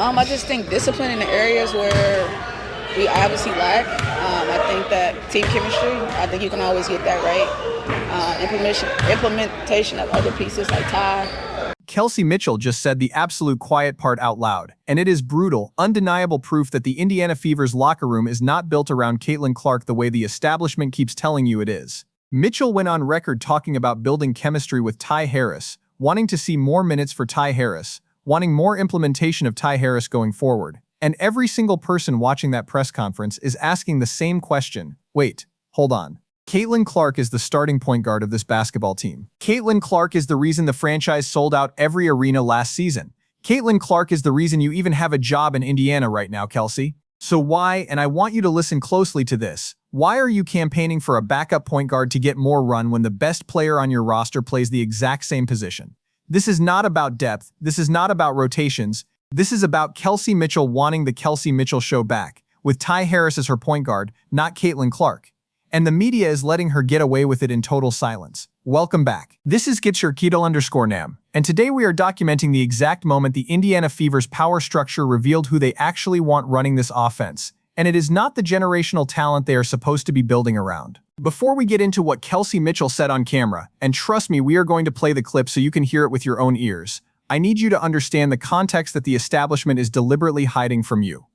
I just think discipline in the areas where we obviously lack. I think that team chemistry, I think you can always get that right. Implementation of other pieces like Ty. Kelsey Mitchell just said the absolute quiet part out loud, and it is brutal, undeniable proof that the Indiana Fever's locker room is not built around Caitlin Clark the way the establishment keeps telling you it is. Mitchell went on record talking about building chemistry with Ty Harris, wanting to see more minutes for Ty Harris, wanting more implementation of Ty Harris going forward. And every single person watching that press conference is asking the same question. Wait, hold on. Caitlin Clark is the starting point guard of this basketball team. Caitlin Clark is the reason the franchise sold out every arena last season. Caitlin Clark is the reason you even have a job in Indiana right now, Kelsey. So why, and I want you to listen closely to this, why are you campaigning for a backup point guard to get more run when the best player on your roster plays the exact same position? This is not about depth. This is not about rotations. This is about Kelsey Mitchell wanting the Kelsey Mitchell show back, with Ty Harris as her point guard, not Caitlin Clark. And the media is letting her get away with it in total silence. Welcome back. This is Getshirkeedle_Nam, and today we are documenting the exact moment the Indiana Fever's power structure revealed who they actually want running this offense, and it is not the generational talent they are supposed to be building around. Before we get into what Kelsey Mitchell said on camera, and trust me, we are going to play the clip so you can hear it with your own ears, I need you to understand the context that the establishment is deliberately hiding from you.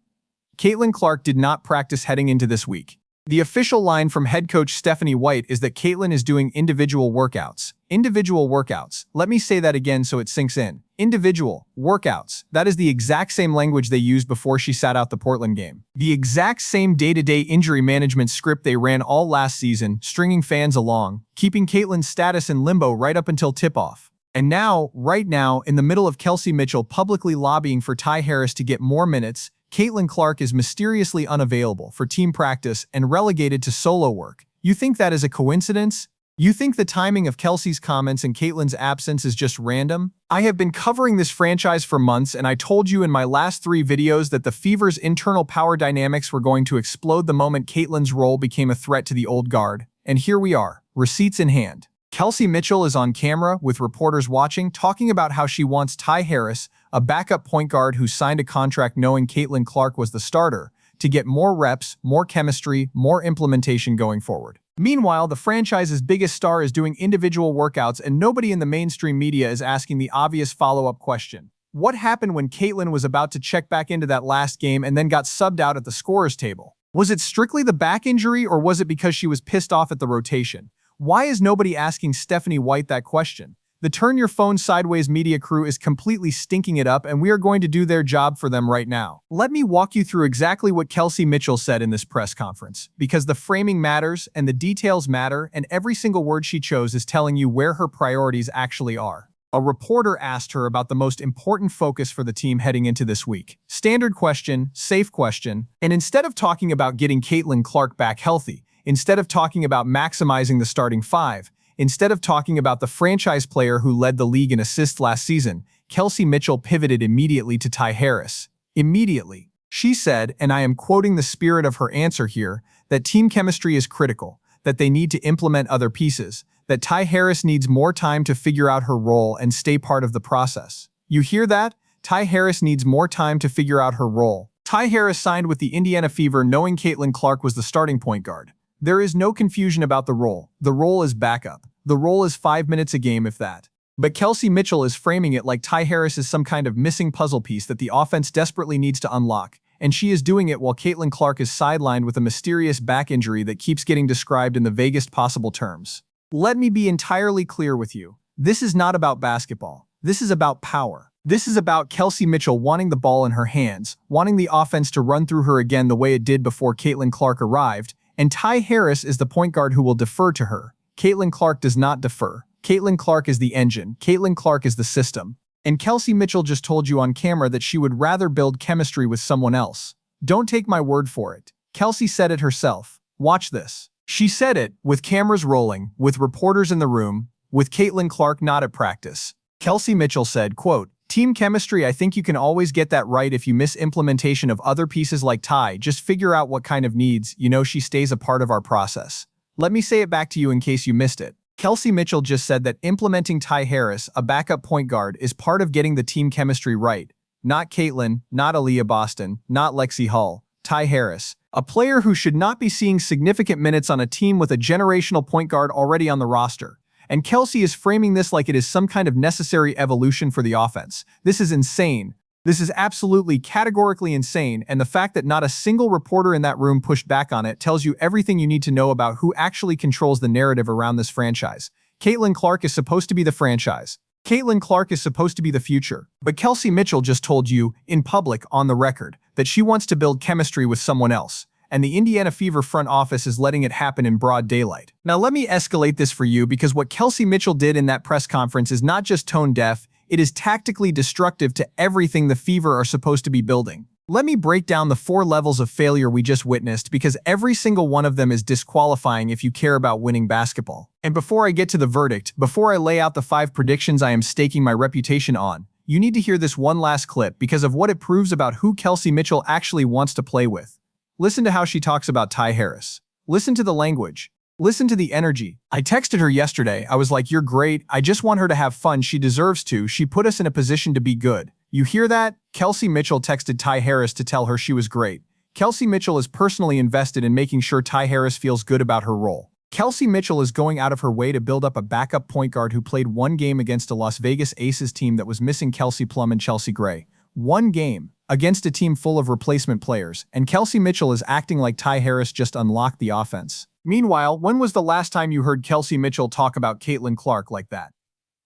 Caitlin Clark did not practice heading into this week. The official line from head coach Stephanie White is that Caitlin is doing individual workouts. Individual workouts. Let me say that again so it sinks in. Individual workouts. That is the exact same language they used before she sat out the Portland game. The exact same day-to-day injury management script they ran all last season, stringing fans along, keeping Caitlin's status in limbo right up until tip-off. And now, right now, in the middle of Kelsey Mitchell publicly lobbying for Ty Harris to get more minutes, Caitlin Clark is mysteriously unavailable for team practice and relegated to solo work. You think that is a coincidence? You think the timing of Kelsey's comments and Caitlin's absence is just random? I have been covering this franchise for months, and I told you in my last 3 videos that the Fever's internal power dynamics were going to explode the moment Caitlin's role became a threat to the old guard. And here we are, receipts in hand. Kelsey Mitchell is on camera with reporters watching, talking about how she wants Ty Harris, a backup point guard who signed a contract knowing Caitlin Clark was the starter, to get more reps, more chemistry, more implementation going forward. Meanwhile, the franchise's biggest star is doing individual workouts, and nobody in the mainstream media is asking the obvious follow-up question. What happened when Caitlin was about to check back into that last game and then got subbed out at the scorer's table? Was it strictly the back injury, or was it because she was pissed off at the rotation? Why is nobody asking Stephanie White that question? The Turn Your Phone Sideways media crew is completely stinking it up, and we are going to do their job for them right now. Let me walk you through exactly what Kelsey Mitchell said in this press conference, because the framing matters and the details matter, and every single word she chose is telling you where her priorities actually are. A reporter asked her about the most important focus for the team heading into this week. Standard question, safe question, and instead of talking about getting Caitlin Clark back healthy, instead of talking about maximizing the starting 5, instead of talking about the franchise player who led the league in assists last season, Kelsey Mitchell pivoted immediately to Ty Harris. Immediately. She said, and I am quoting the spirit of her answer here, that team chemistry is critical, that they need to implement other pieces, that Ty Harris needs more time to figure out her role and stay part of the process. You hear that? Ty Harris needs more time to figure out her role. Ty Harris signed with the Indiana Fever knowing Caitlin Clark was the starting point guard. There is no confusion about the role. The role is backup. The role is 5 minutes a game, if that. But Kelsey Mitchell is framing it like Ty Harris is some kind of missing puzzle piece that the offense desperately needs to unlock, and she is doing it while Caitlin Clark is sidelined with a mysterious back injury that keeps getting described in the vaguest possible terms. Let me be entirely clear with you. This is not about basketball. This is about power. This is about Kelsey Mitchell wanting the ball in her hands, wanting the offense to run through her again the way it did before Caitlin Clark arrived, and Ty Harris is the point guard who will defer to her. Caitlin Clark does not defer. Caitlin Clark is the engine. Caitlin Clark is the system. And Kelsey Mitchell just told you on camera that she would rather build chemistry with someone else. Don't take my word for it. Kelsey said it herself. Watch this. She said it, with cameras rolling, with reporters in the room, with Caitlin Clark not at practice. Kelsey Mitchell said, quote, "Team chemistry, I think you can always get that right if you miss implementation of other pieces like Ty. Just figure out what kind of needs, she stays a part of our process." Let me say it back to you in case you missed it. Kelsey Mitchell just said that implementing Ty Harris, a backup point guard, is part of getting the team chemistry right. Not Caitlin, not Aaliyah Boston, not Lexi Hull. Ty Harris, a player who should not be seeing significant minutes on a team with a generational point guard already on the roster. And Kelsey is framing this like it is some kind of necessary evolution for the offense. This is insane. This is absolutely categorically insane, and the fact that not a single reporter in that room pushed back on it tells you everything you need to know about who actually controls the narrative around this franchise. Caitlin Clark is supposed to be the franchise. Caitlin Clark is supposed to be the future. But Kelsey Mitchell just told you, in public, on the record, that she wants to build chemistry with someone else, and the Indiana Fever front office is letting it happen in broad daylight. Now let me escalate this for you, because what Kelsey Mitchell did in that press conference is not just tone deaf, it is tactically destructive to everything the Fever are supposed to be building. Let me break down the 4 levels of failure we just witnessed, because every single one of them is disqualifying if you care about winning basketball. And before I get to the verdict, before I lay out the 5 predictions I am staking my reputation on, you need to hear this one last clip because of what it proves about who Kelsey Mitchell actually wants to play with. Listen to how she talks about Ty Harris. Listen to the language. Listen to the energy. I texted her yesterday. I was like, "You're great. I just want her to have fun. She deserves to. She put us in a position to be good." You hear that? Kelsey Mitchell texted Ty Harris to tell her she was great. Kelsey Mitchell is personally invested in making sure Ty Harris feels good about her role. Kelsey Mitchell is going out of her way to build up a backup point guard who played 1 game against a Las Vegas Aces team that was missing Kelsey Plum and Chelsea Gray. 1 game against a team full of replacement players, and Kelsey Mitchell is acting like Ty Harris just unlocked the offense. Meanwhile, when was the last time you heard Kelsey Mitchell talk about Caitlin Clark like that?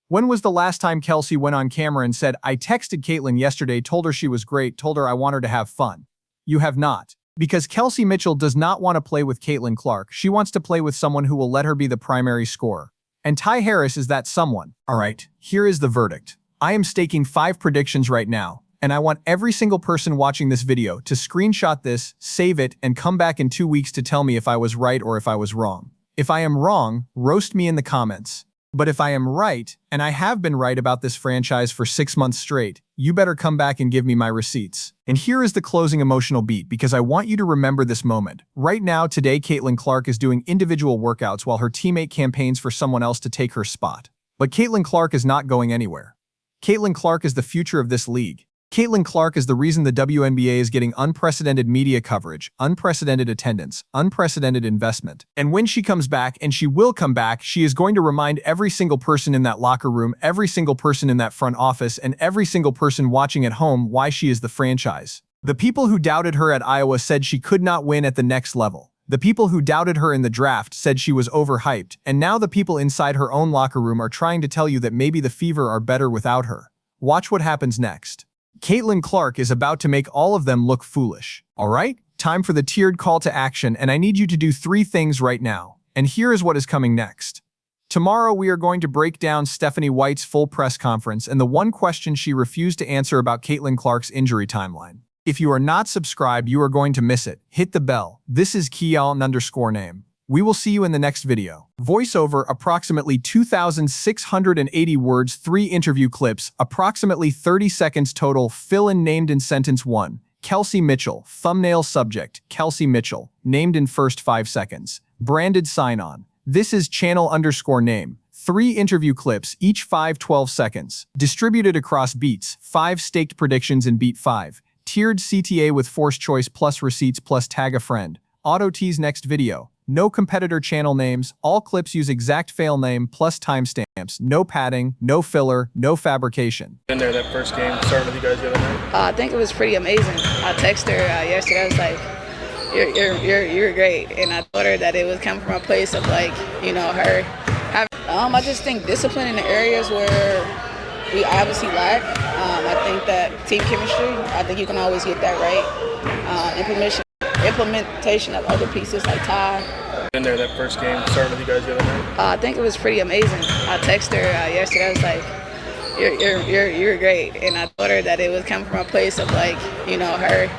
When was the last time Kelsey went on camera and said, "I texted Caitlin yesterday, told her she was great, told her I want her to have fun"? You have not. Because Kelsey Mitchell does not want to play with Caitlin Clark. She wants to play with someone who will let her be the primary scorer. And Ty Harris is that someone. Alright, here is the verdict. I am staking 5 predictions right now, and I want every single person watching this video to screenshot this, save it, and come back in 2 weeks to tell me if I was right or if I was wrong. If I am wrong, roast me in the comments. But if I am right, and I have been right about this franchise for 6 months straight, you better come back and give me my receipts. And here is the closing emotional beat, because I want you to remember this moment. Right now, today, Caitlin Clark is doing individual workouts while her teammate campaigns for someone else to take her spot. But Caitlin Clark is not going anywhere. Caitlin Clark is the future of this league. Caitlin Clark is the reason the WNBA is getting unprecedented media coverage, unprecedented attendance, unprecedented investment. And when she comes back, and she will come back, she is going to remind every single person in that locker room, every single person in that front office, and every single person watching at home why she is the franchise. The people who doubted her at Iowa said she could not win at the next level. The people who doubted her in the draft said she was overhyped, and now the people inside her own locker room are trying to tell you that maybe the Fever are better without her. Watch what happens next. Caitlin Clark is about to make all of them look foolish. Alright? Time for the tiered call to action, and I need you to do 3 things right now. And here is what is coming next. Tomorrow we are going to break down Stephanie White's full press conference and the one question she refused to answer about Caitlin Clark's injury timeline. If you are not subscribed, you are going to miss it. Hit the bell. This is Kial_name. We will see you in the next video. Voiceover, approximately 2,680 words, 3 interview clips, approximately 30 seconds total. Fill in named in sentence 1. Kelsey Mitchell. Thumbnail subject, Kelsey Mitchell. Named in first 5 seconds. Branded sign-on. This is channel_name. 3 interview clips, each 5-12 seconds. Distributed across beats. 5 staked predictions in beat 5. Tiered CTA with force choice plus receipts plus tag a friend. Auto tease next video. No competitor channel names. All clips use exact fail name plus timestamps. No padding, no filler, no fabrication. In there, that first game, starting with you guys the other night. I think it was pretty amazing. I texted her yesterday. I was like, "You're great," and I told her that it was coming from a place of like, her having. I just think discipline in the areas where we obviously lack. I think that team chemistry. I think you can always get that right. Implementation of other pieces like Ty. In there, that first game, starting with you guys the other night. I think it was pretty amazing. I texted her yesterday. I was like, "You're great," and I told her that it was coming from a place of like, her